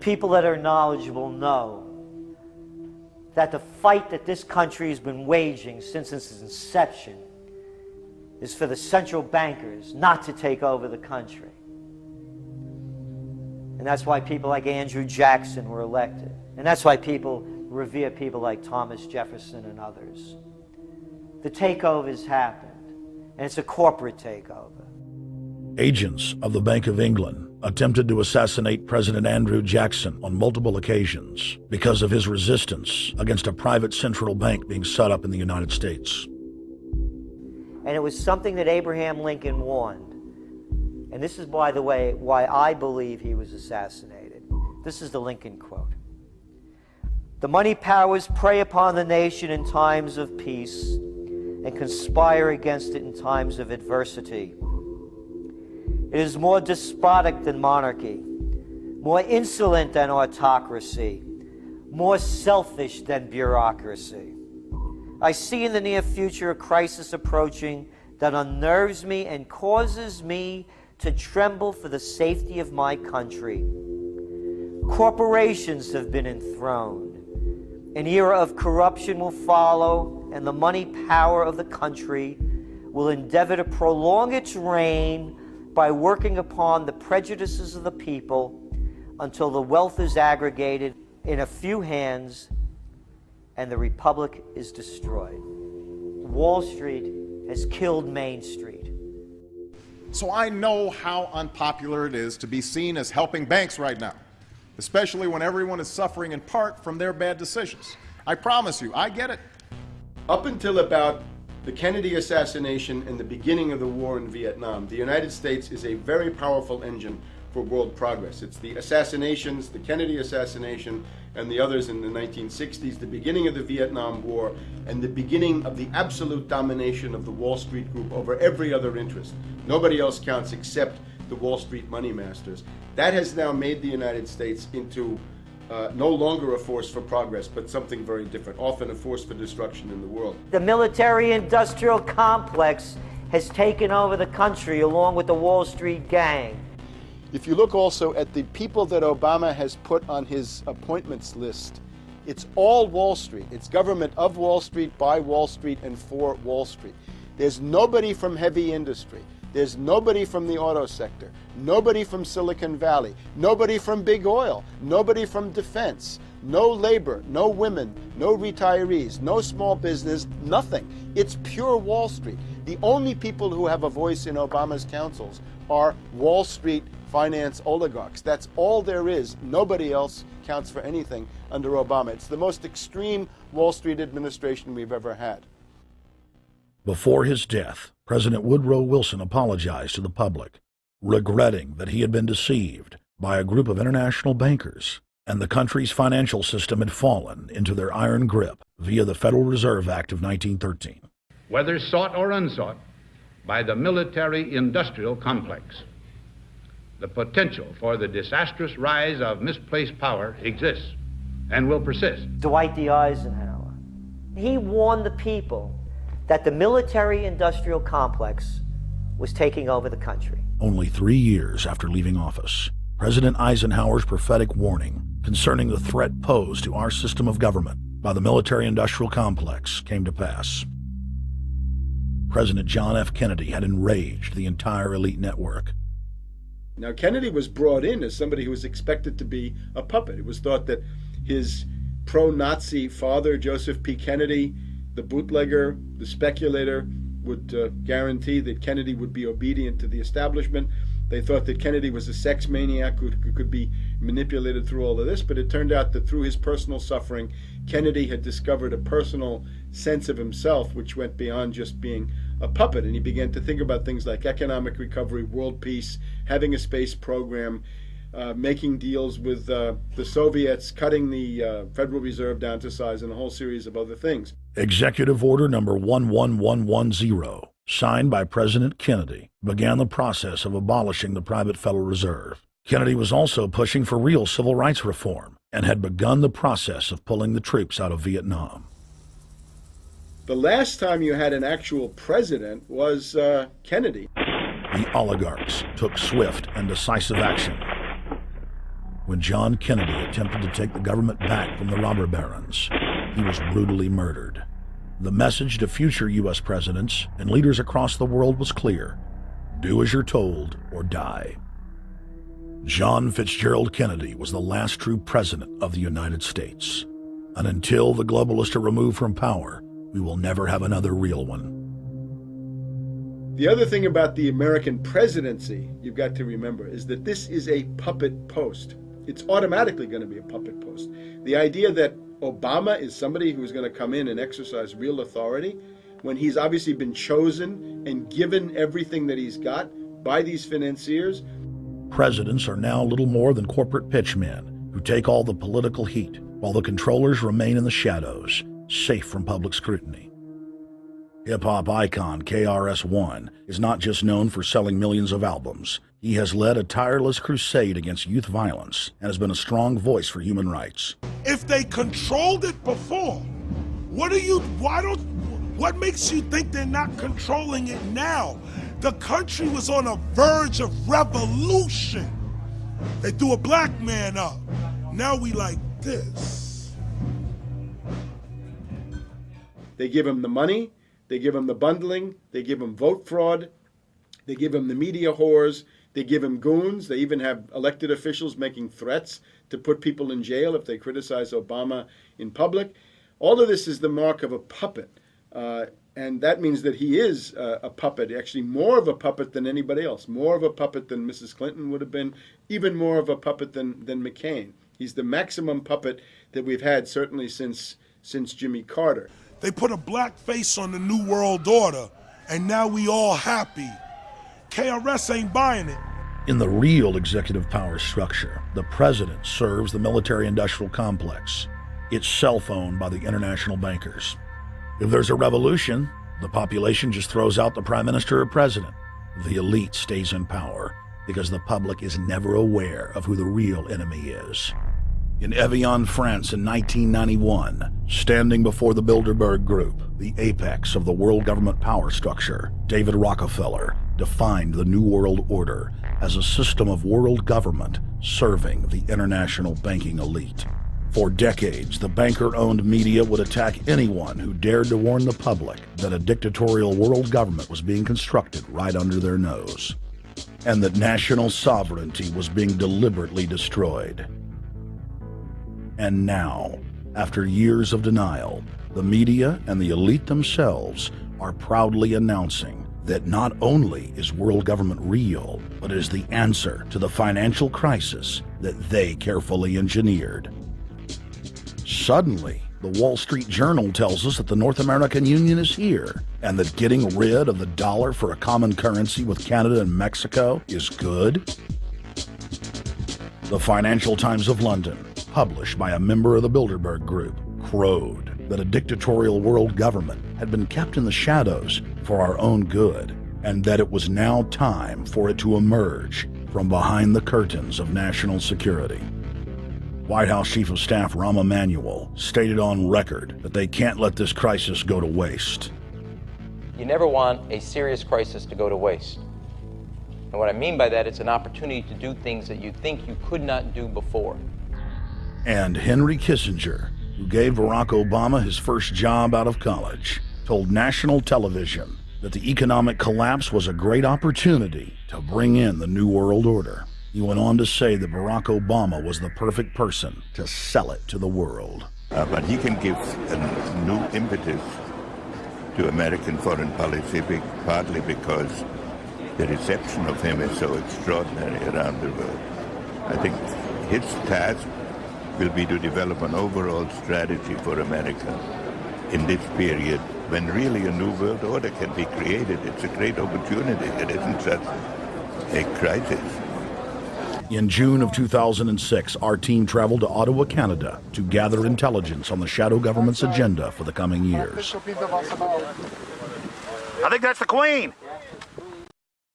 People that are knowledgeable know that the fight that this country has been waging since its inception is for the central bankers not to take over the country. And that's why people like Andrew Jackson were elected. And that's why people revere people like Thomas Jefferson and others. The takeover has happened, and it's a corporate takeover. Agents of the Bank of England attempted to assassinate President Andrew Jackson on multiple occasions because of his resistance against a private central bank being set up in the United States. And it was something that Abraham Lincoln warned. And this is, by the way, why I believe he was assassinated. This is the Lincoln quote. "The money powers prey upon the nation in times of peace and conspire against it in times of adversity. It is more despotic than monarchy, more insolent than autocracy, more selfish than bureaucracy. I see in the near future a crisis approaching that unnerves me and causes me to tremble for the safety of my country. Corporations have been enthroned. An era of corruption will follow, and the money power of the country will endeavor to prolong its reign by working upon the prejudices of the people until the wealth is aggregated in a few hands and the republic is destroyed." Wall Street has killed Main Street. So I know how unpopular it is to be seen as helping banks right now, especially when everyone is suffering in part from their bad decisions. I promise you, I get it. Up until about the Kennedy assassination and the beginning of the war in Vietnam, the United States is a very powerful engine for world progress. It's the assassinations, the Kennedy assassination, and the others in the 1960s, the beginning of the Vietnam War, and the beginning of the absolute domination of the Wall Street Group over every other interest. Nobody else counts except the Wall Street money masters. That has now made the United States into no longer a force for progress, but something very different, often a force for destruction in the world. The military-industrial complex has taken over the country along with the Wall Street gang. If you look also at the people that Obama has put on his appointments list, it's all Wall Street. It's government of Wall Street, by Wall Street, and for Wall Street. There's nobody from heavy industry. There's nobody from the auto sector, nobody from Silicon Valley, nobody from big oil, nobody from defense, no labor, no women, no retirees, no small business, nothing. It's pure Wall Street. The only people who have a voice in Obama's councils are Wall Street finance oligarchs. That's all there is. Nobody else counts for anything under Obama. It's the most extreme Wall Street administration we've ever had. Before his death, President Woodrow Wilson apologized to the public, regretting that he had been deceived by a group of international bankers and the country's financial system had fallen into their iron grip via the Federal Reserve Act of 1913. Whether sought or unsought by the military-industrial complex, the potential for the disastrous rise of misplaced power exists and will persist. Dwight D. Eisenhower, he warned the people that the military-industrial complex was taking over the country. Only 3 years after leaving office, President Eisenhower's prophetic warning concerning the threat posed to our system of government by the military-industrial complex came to pass. President John F. Kennedy had enraged the entire elite network. Now, Kennedy was brought in as somebody who was expected to be a puppet. It was thought that his pro-Nazi father, Joseph P. Kennedy, the bootlegger, the speculator, would guarantee that Kennedy would be obedient to the establishment. They thought that Kennedy was a sex maniac who could be manipulated through all of this, but it turned out that through his personal suffering, Kennedy had discovered a personal sense of himself which went beyond just being a puppet, and he began to think about things like economic recovery, world peace, having a space program, making deals with the Soviets, cutting the Federal Reserve down to size, and a whole series of other things. Executive Order number 11110, signed by President Kennedy, began the process of abolishing the private Federal Reserve. Kennedy was also pushing for real civil rights reform and had begun the process of pulling the troops out of Vietnam. The last time you had an actual president was Kennedy. The oligarchs took swift and decisive action. when John Kennedy attempted to take the government back from the robber barons. He was brutally murdered. The message to future U.S. presidents and leaders across the world was clear: do as you're told or die. John Fitzgerald Kennedy was the last true president of the United States. And until the globalists are removed from power, we will never have another real one. The other thing about the American presidency you've got to remember is that this is a puppet post. It's automatically going to be a puppet post. The idea that Obama is somebody who's going to come in and exercise real authority when he's obviously been chosen and given everything that he's got by these financiers. Presidents are now little more than corporate pitchmen who take all the political heat, while the controllers remain in the shadows, safe from public scrutiny. Hip-hop icon KRS-One is not just known for selling millions of albums. He has led a tireless crusade against youth violence and has been a strong voice for human rights. If they controlled it before, what makes you think they're not controlling it now? The country was on a verge of revolution. They threw a black man up. Now we like this. They give him the money, they give him the bundling, they give him vote fraud, they give him the media whores, they give him goons. They even have elected officials making threats to put people in jail if they criticize Obama in public. All of this is the mark of a puppet. And that means that he is a puppet, actually more of a puppet than anybody else, more of a puppet than Mrs. Clinton would have been, even more of a puppet than McCain. He's the maximum puppet that we've had certainly since Jimmy Carter. They put a black face on the New World Order, and now we all happy. KRS ain't buying it. In the real executive power structure, the president serves the military-industrial complex, itself owned by the international bankers. If there's a revolution, the population just throws out the prime minister or president. The elite stays in power because the public is never aware of who the real enemy is. In Evian, France in 1991, standing before the Bilderberg Group, the apex of the world government power structure, David Rockefeller defined the New World Order as a system of world government serving the international banking elite. For decades, the banker-owned media would attack anyone who dared to warn the public that a dictatorial world government was being constructed right under their nose, and that national sovereignty was being deliberately destroyed. And now, after years of denial, the media and the elite themselves are proudly announcing that not only is world government real, but is the answer to the financial crisis that they carefully engineered. Suddenly, the Wall Street Journal tells us that the North American Union is here, and that getting rid of the dollar for a common currency with Canada and Mexico is good. The Financial Times of London, published by a member of the Bilderberg Group, crowed that a dictatorial world government had been kept in the shadows for our own good, and that it was now time for it to emerge from behind the curtains of national security. White House Chief of Staff Rahm Emanuel stated on record that they can't let this crisis go to waste. You never want a serious crisis to go to waste. And what I mean by that, it's an opportunity to do things that you think you could not do before. And Henry Kissinger, who gave Barack Obama his first job out of college, told national television that the economic collapse was a great opportunity to bring in the New World Order. He went on to say that Barack Obama was the perfect person to sell it to the world. But he can give a new impetus to American foreign policy, partly because the reception of him is so extraordinary around the world. I think his task will be to develop an overall strategy for America in this period when really a new world order can be created. It's a great opportunity. It isn't just a crisis. In June of 2006, our team traveled to Ottawa, Canada, to gather intelligence on the shadow government's agenda for the coming years. I think that's the Queen.